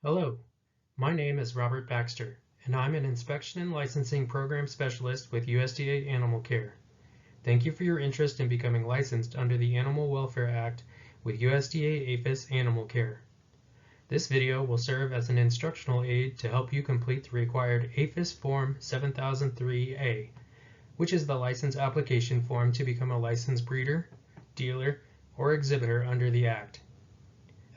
Hello, my name is Robert Baxter, and I'm an Inspection and Licensing Program Specialist with USDA Animal Care. Thank you for your interest in becoming licensed under the Animal Welfare Act with USDA APHIS Animal Care. This video will serve as an instructional aid to help you complete the required APHIS Form 7003A, which is the license application form to become a licensed breeder, dealer, or exhibitor under the Act.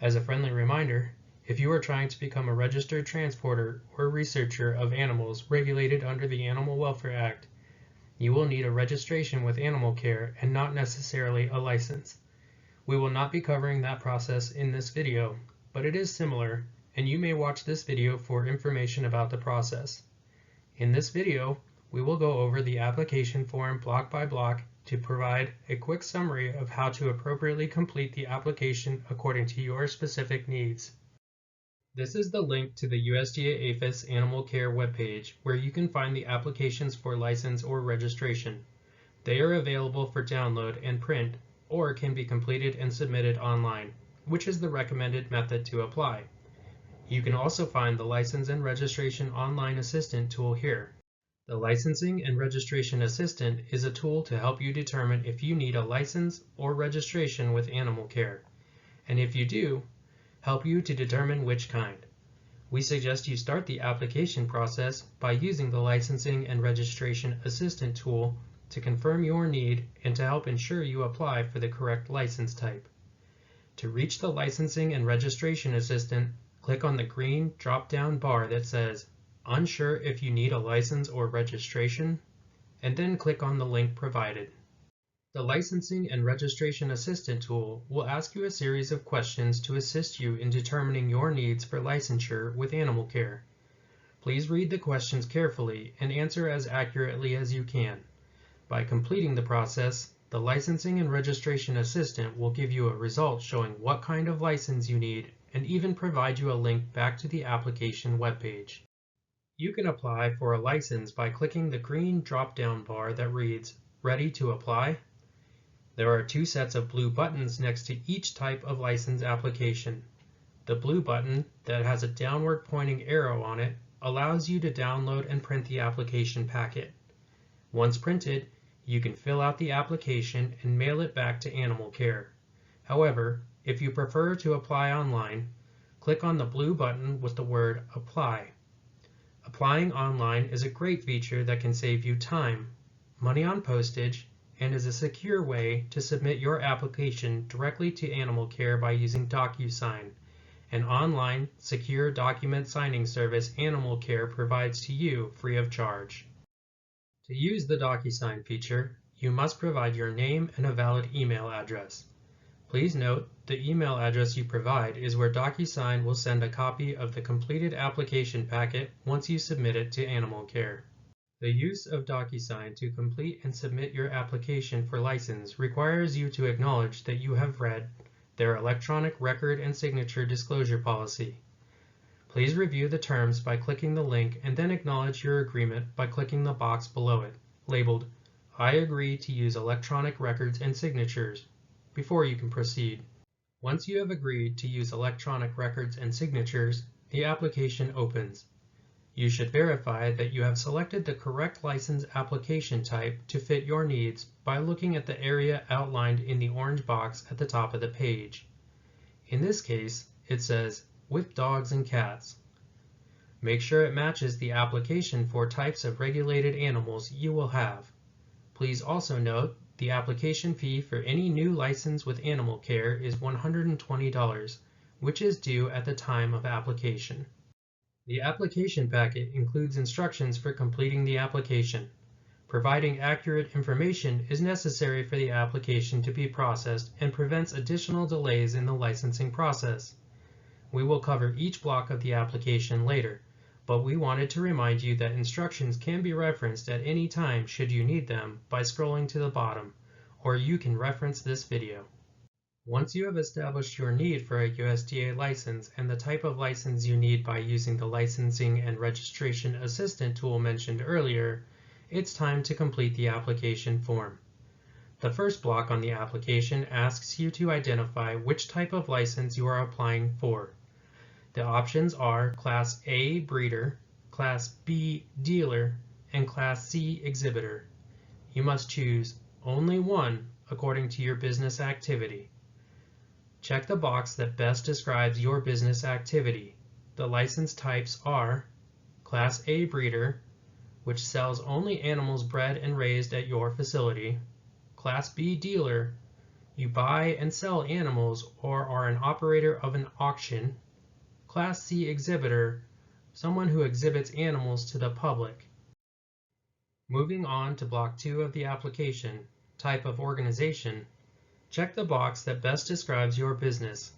As a friendly reminder, if you are trying to become a registered transporter or researcher of animals regulated under the Animal Welfare Act, you will need a registration with Animal Care and not necessarily a license. We will not be covering that process in this video, but it is similar, and you may watch this video for information about the process. In this video, we will go over the application form block by block to provide a quick summary of how to appropriately complete the application according to your specific needs. This is the link to the USDA APHIS Animal Care webpage where you can find the applications for license or registration. They are available for download and print or can be completed and submitted online, which is the recommended method to apply. You can also find the License and Registration Online Assistant tool here. The Licensing and Registration Assistant is a tool to help you determine if you need a license or registration with Animal Care, and if you do, help you to determine which kind. We suggest you start the application process by using the Licensing and Registration Assistant tool to confirm your need and to help ensure you apply for the correct license type. To reach the Licensing and Registration Assistant, click on the green drop-down bar that says "Unsure if you need a license or registration," and then click on the link provided. The Licensing and Registration Assistant tool will ask you a series of questions to assist you in determining your needs for licensure with Animal Care. Please read the questions carefully and answer as accurately as you can. By completing the process, the Licensing and Registration Assistant will give you a result showing what kind of license you need and even provide you a link back to the application webpage. You can apply for a license by clicking the green drop-down bar that reads "Ready to apply?" There are two sets of blue buttons next to each type of license application. The blue button that has a downward pointing arrow on it allows you to download and print the application packet. Once printed, you can fill out the application and mail it back to Animal Care. However, if you prefer to apply online, click on the blue button with the word "Apply." Applying online is a great feature that can save you time, money on postage, and is a secure way to submit your application directly to Animal Care by using DocuSign, an online, secure document signing service Animal Care provides to you free of charge. To use the DocuSign feature, you must provide your name and a valid email address. Please note the email address you provide is where DocuSign will send a copy of the completed application packet once you submit it to Animal Care. The use of DocuSign to complete and submit your application for license requires you to acknowledge that you have read their electronic record and signature disclosure policy. Please review the terms by clicking the link and then acknowledge your agreement by clicking the box below it, labeled "I agree to use electronic records and signatures," before you can proceed. Once you have agreed to use electronic records and signatures, the application opens. You should verify that you have selected the correct license application type to fit your needs by looking at the area outlined in the orange box at the top of the page. In this case, it says "with dogs and cats." Make sure it matches the application for types of regulated animals you will have. Please also note the application fee for any new license with Animal Care is $120, which is due at the time of application. The application packet includes instructions for completing the application. Providing accurate information is necessary for the application to be processed and prevents additional delays in the licensing process. We will cover each block of the application later, but we wanted to remind you that instructions can be referenced at any time should you need them by scrolling to the bottom, or you can reference this video. Once you have established your need for a USDA license and the type of license you need by using the Licensing and Registration Assistant tool mentioned earlier, it's time to complete the application form. The first block on the application asks you to identify which type of license you are applying for. The options are Class A breeder, Class B dealer, and Class C exhibitor. You must choose only one according to your business activity. Check the box that best describes your business activity. The license types are Class A breeder, which sells only animals bred and raised at your facility. Class B dealer, you buy and sell animals or are an operator of an auction. Class C exhibitor, someone who exhibits animals to the public. Moving on to Block 2 of the application, Type of Organization, check the box that best describes your business.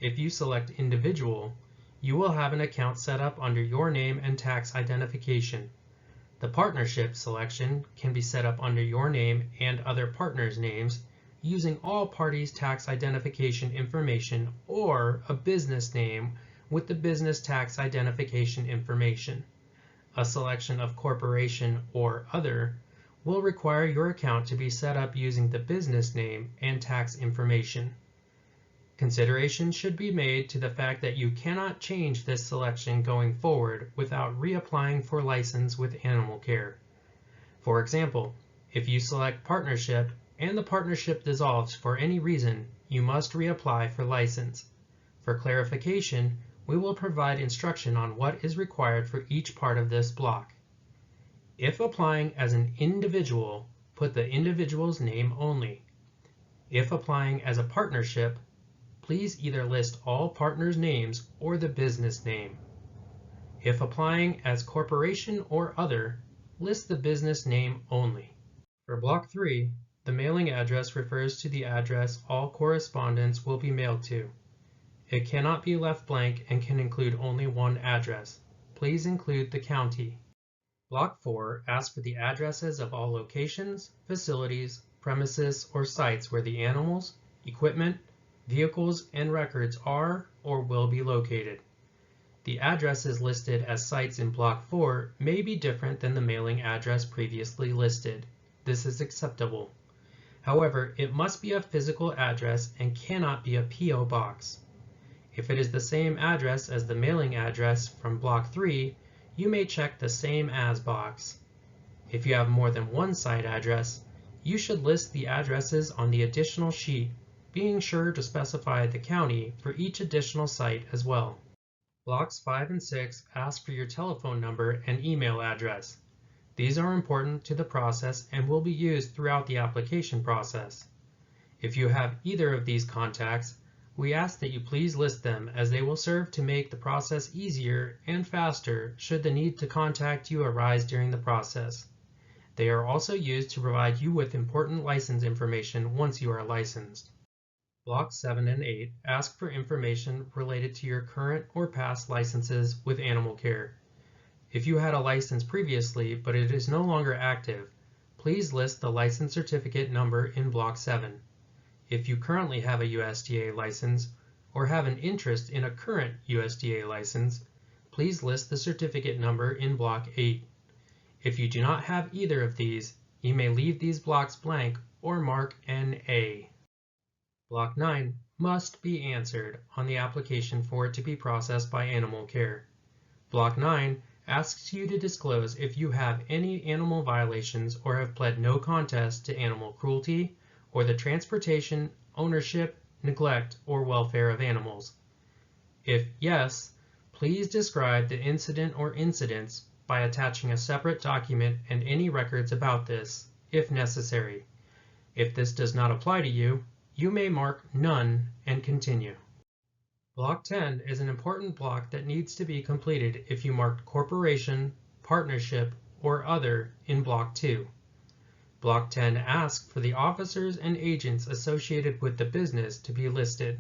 If you select Individual, you will have an account set up under your name and tax identification. The Partnership selection can be set up under your name and other partners' names using all parties' tax identification information or a business name with the business tax identification information. A selection of Corporation or Other will require your account to be set up using the business name and tax information. Consideration should be made to the fact that you cannot change this selection going forward without reapplying for license with Animal Care. For example, if you select Partnership and the partnership dissolves for any reason, you must reapply for license. For clarification, we will provide instruction on what is required for each part of this block. If applying as an individual, put the individual's name only. If applying as a partnership, please either list all partners' names or the business name. If applying as corporation or other, list the business name only. For Block 3, the mailing address refers to the address all correspondence will be mailed to. It cannot be left blank and can include only one address. Please include the county. Block 4 asks for the addresses of all locations, facilities, premises, or sites where the animals, equipment, vehicles, and records are or will be located. The addresses listed as sites in Block 4 may be different than the mailing address previously listed. This is acceptable. However, it must be a physical address and cannot be a P.O. box. If it is the same address as the mailing address from Block 3, you may check the Same As box. If you have more than one site address, you should list the addresses on the additional sheet, being sure to specify the county for each additional site as well. Blocks 5 and 6 ask for your telephone number and email address. These are important to the process and will be used throughout the application process. If you have either of these contacts, we ask that you please list them as they will serve to make the process easier and faster should the need to contact you arise during the process. They are also used to provide you with important license information once you are licensed. Blocks 7 and 8 ask for information related to your current or past licenses with Animal Care. If you had a license previously but it is no longer active, please list the license certificate number in Block 7. If you currently have a USDA license or have an interest in a current USDA license, please list the certificate number in Block 8. If you do not have either of these, you may leave these blocks blank or mark NA. Block 9 must be answered on the application for it to be processed by Animal Care. Block 9 asks you to disclose if you have any animal violations or have pled no contest to animal cruelty or the transportation, ownership, neglect, or welfare of animals. If yes, please describe the incident or incidents by attaching a separate document and any records about this, if necessary. If this does not apply to you, you may mark None and continue. Block 10 is an important block that needs to be completed if you marked Corporation, Partnership, or Other in Block 2. Block 10 asks for the officers and agents associated with the business to be listed.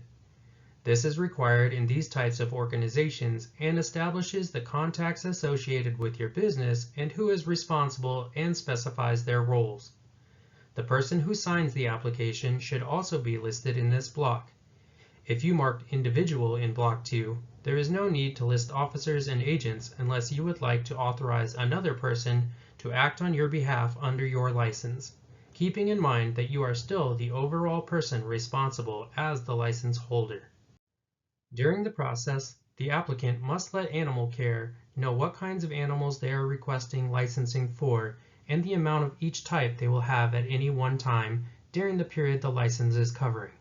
This is required in these types of organizations and establishes the contacts associated with your business and who is responsible and specifies their roles. The person who signs the application should also be listed in this block. If you marked Individual in Block 2, there is no need to list officers and agents unless you would like to authorize another person to act on your behalf under your license, keeping in mind that you are still the overall person responsible as the license holder. During the process, the applicant must let Animal Care know what kinds of animals they are requesting licensing for and the amount of each type they will have at any one time during the period the license is covering.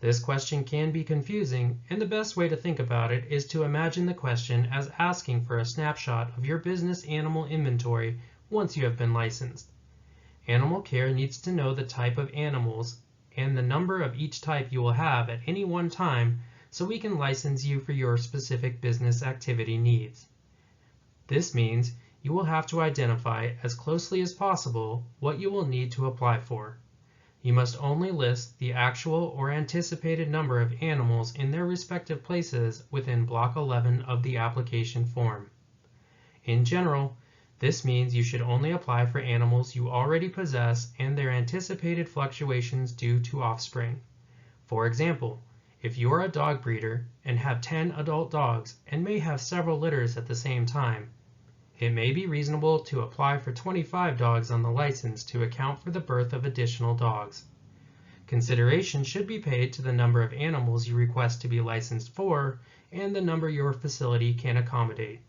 This question can be confusing, and the best way to think about it is to imagine the question as asking for a snapshot of your business animal inventory once you have been licensed. Animal Care needs to know the type of animals and the number of each type you will have at any one time so we can license you for your specific business activity needs. This means you will have to identify as closely as possible what you will need to apply for. You must only list the actual or anticipated number of animals in their respective places within Block 11 of the application form. In general, this means you should only apply for animals you already possess and their anticipated fluctuations due to offspring. For example, if you are a dog breeder and have 10 adult dogs and may have several litters at the same time, it may be reasonable to apply for 25 dogs on the license to account for the birth of additional dogs. Consideration should be paid to the number of animals you request to be licensed for and the number your facility can accommodate.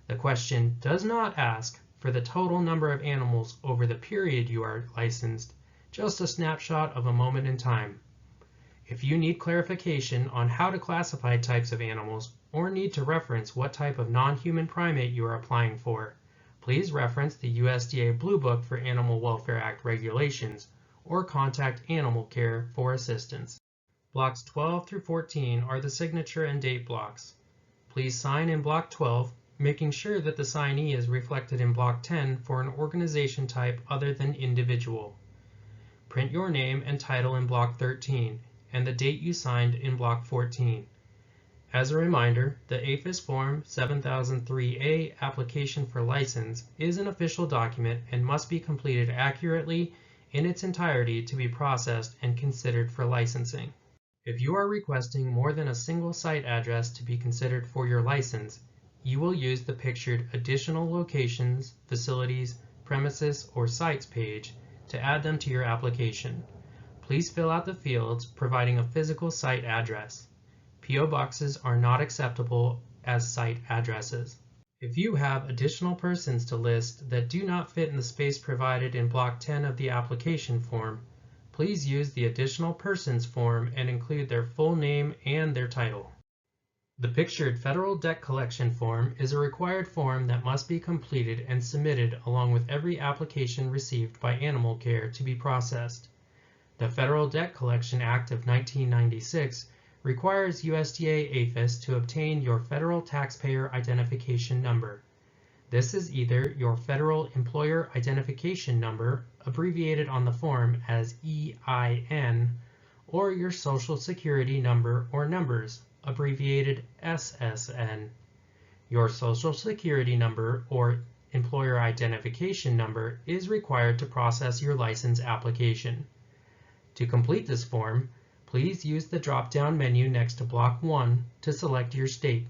The question does not ask for the total number of animals over the period you are licensed, just a snapshot of a moment in time. If you need clarification on how to classify types of animals or need to reference what type of non-human primate you are applying for, please reference the USDA Blue Book for Animal Welfare Act regulations or contact Animal Care for assistance. Blocks 12 through 14 are the signature and date blocks. Please sign in Block 12, making sure that the signee is reflected in Block 10 for an organization type other than individual. Print your name and title in Block 13 and the date you signed in Block 14. As a reminder, the APHIS Form 7003A application for license is an official document and must be completed accurately in its entirety to be processed and considered for licensing. If you are requesting more than a single site address to be considered for your license, you will use the pictured Additional Locations, Facilities, Premises, or Sites page to add them to your application. Please fill out the fields providing a physical site address. P.O. boxes are not acceptable as site addresses. If you have additional persons to list that do not fit in the space provided in Block 10 of the application form, please use the Additional Persons form and include their full name and their title. The pictured Federal Debt Collection Form is a required form that must be completed and submitted along with every application received by Animal Care to be processed. The Federal Debt Collection Act of 1996 requires USDA APHIS to obtain your Federal Taxpayer Identification Number. This is either your Federal Employer Identification Number, abbreviated on the form as EIN, or your Social Security Number or numbers, abbreviated SSN. Your Social Security Number or Employer Identification Number is required to process your license application. To complete this form, please use the drop-down menu next to Block 1 to select your state.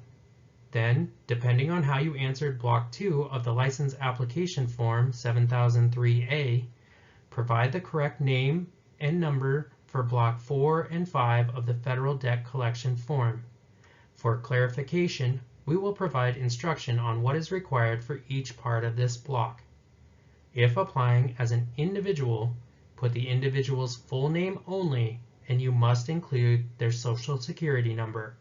Then, depending on how you answered Block 2 of the License Application Form 7003A, provide the correct name and number for Block 4 and 5 of the Federal Debt Collection Form. For clarification, we will provide instruction on what is required for each part of this block. If applying as an individual, put the individual's full name only, and you must include their Social Security number.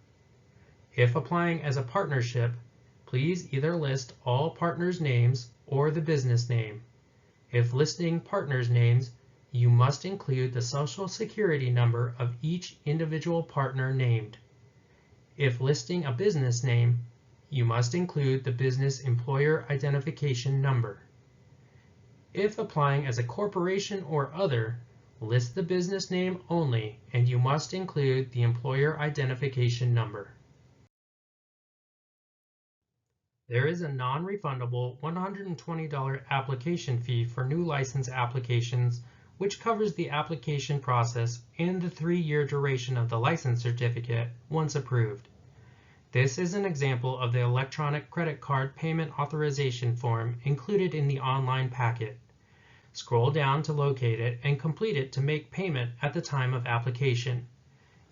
If applying as a partnership, please either list all partners' names or the business name. If listing partners' names, you must include the Social Security number of each individual partner named. If listing a business name, you must include the business employer identification number. If applying as a corporation or other, list the business name only, and you must include the employer identification number. There is a non-refundable $120 application fee for new license applications, which covers the application process and the 3-year duration of the license certificate once approved. This is an example of the electronic credit card payment authorization form included in the online packet. Scroll down to locate it and complete it to make payment at the time of application.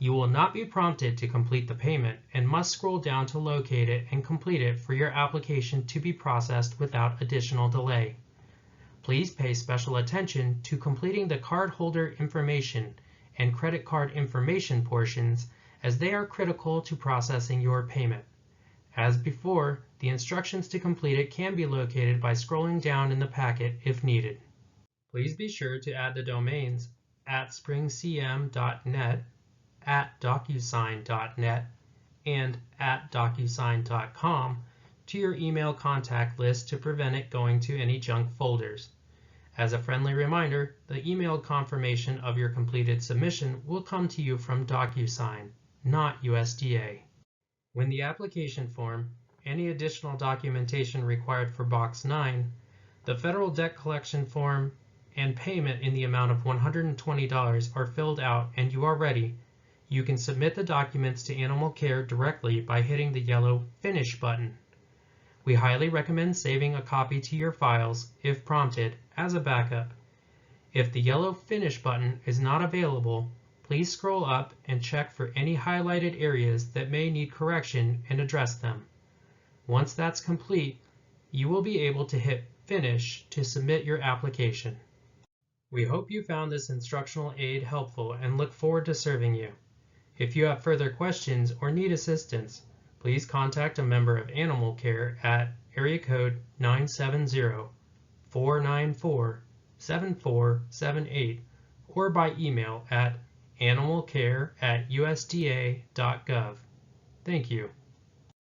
You will not be prompted to complete the payment and must scroll down to locate it and complete it for your application to be processed without additional delay. Please pay special attention to completing the cardholder information and credit card information portions, as they are critical to processing your payment. As before, the instructions to complete it can be located by scrolling down in the packet if needed. Please be sure to add the domains @springcm.net, @docusign.net, and @docusign.com to your email contact list to prevent it going to any junk folders. As a friendly reminder, the email confirmation of your completed submission will come to you from DocuSign, not USDA. When the application form, any additional documentation required for Box 9, the federal debt collection form, and payment in the amount of $120 are filled out and you are ready, you can submit the documents to Animal Care directly by hitting the yellow Finish button. We highly recommend saving a copy to your files, if prompted, as a backup. If the yellow Finish button is not available, please scroll up and check for any highlighted areas that may need correction and address them. Once that's complete, you will be able to hit Finish to submit your application. We hope you found this instructional aid helpful and look forward to serving you. If you have further questions or need assistance, please contact a member of Animal Care at area code 970-494-7478 or by email at animalcare@usda.gov. Thank you.